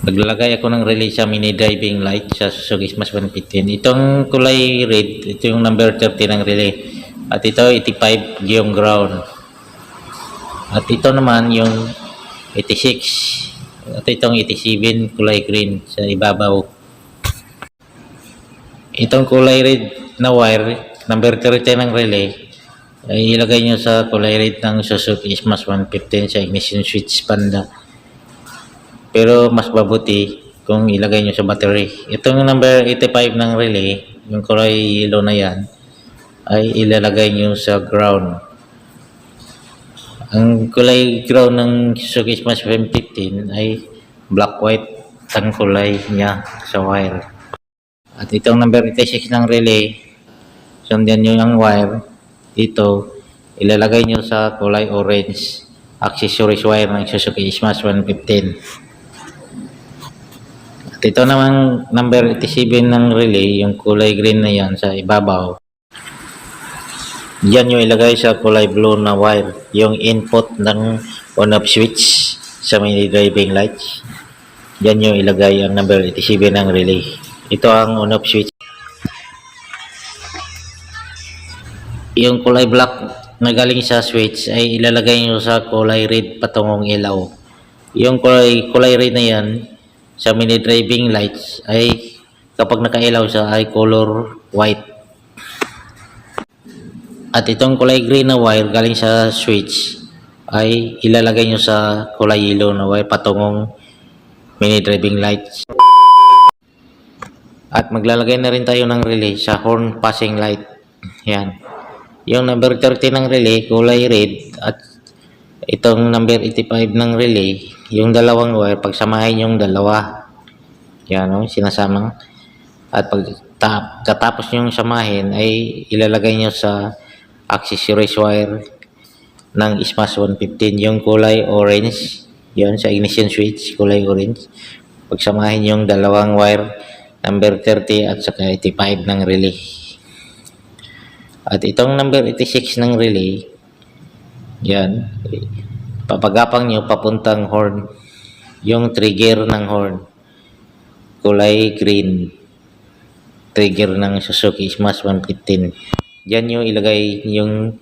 Naglalagay ako ng relay sa mini driving light sa Suzuki Smash 115. Itong kulay red, ito yung number 30 ng relay. At ito 85 yung ground. At ito naman yung 86. At itong 87 kulay green sa ibabaw. Itong kulay red na wire, number 30 ng relay, ay ilagay nyo sa kulay red ng Suzuki Smash 115 sa ignition switch banda. Pero mas mabuti kung ilagay nyo sa battery. Itong number 85 ng relay, yung kulay yellow na yan, ay ilalagay nyo sa ground. Ang kulay ground ng Suzuki Smash 115 ay black-white ang kulay niya sa wire. At itong number 86 ng relay, sundan nyo yung wire. Dito, ilalagay nyo sa kulay orange accessories wire ng Suzuki Smash 115. Ito namang number 87 ng relay, yung kulay green na yan sa ibabaw. Diyan yung ilagay sa kulay blue na wire, yung input ng on-off switch sa mini driving lights. Diyan yung ilagay ang number 87 ng relay. Ito ang on-off switch. Yung kulay black na galing sa switch ay ilalagay nyo sa kulay red patungong ilaw. Yung kulay red na yan sa mini driving lights ay kapag nakailaw siya ay color white. At itong kulay green na wire galing sa switch ay ilalagay nyo sa kulay yellow na wire patungong mini driving lights. At maglalagay na rin tayo ng relay sa horn passing light. Yan. Yung number 30 ng relay kulay red at itong number 85 ng relay, yung dalawang wire, pagsamahin yung dalawa. Yan o, sinasamang. At pagkatapos yung samahin, ay ilalagay nyo sa accessories wire ng Smash 115. Yung kulay orange, yun sa ignition switch, kulay orange. Pagsamahin yung dalawang wire, number 30 at saka 85 ng relay. At itong number 86 ng relay, yan, papagapang nyo papuntang horn, yung trigger ng horn, kulay green, trigger ng Suzuki Smash 115. Diyan nyo ilagay yung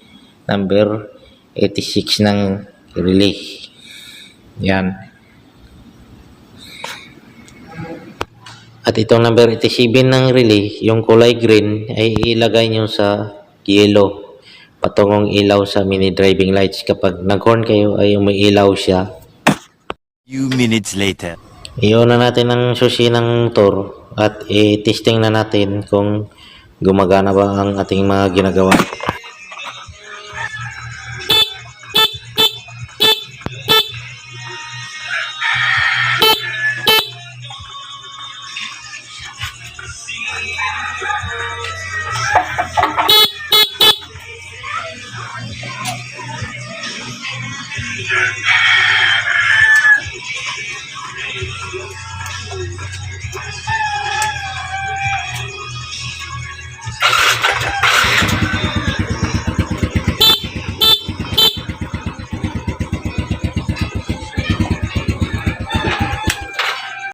number 86 ng relay. Yan. At itong number 87 ng relay, yung kulay green, ay ilagay nyo sa yellow patungong ilaw sa mini driving lights. Kapag nag-horn kayo ay umiilaw siya. Few minutes later. Iyon na natin ang susi ng motor at i-testing na natin kung gumagana ba ang ating mga ginagawa.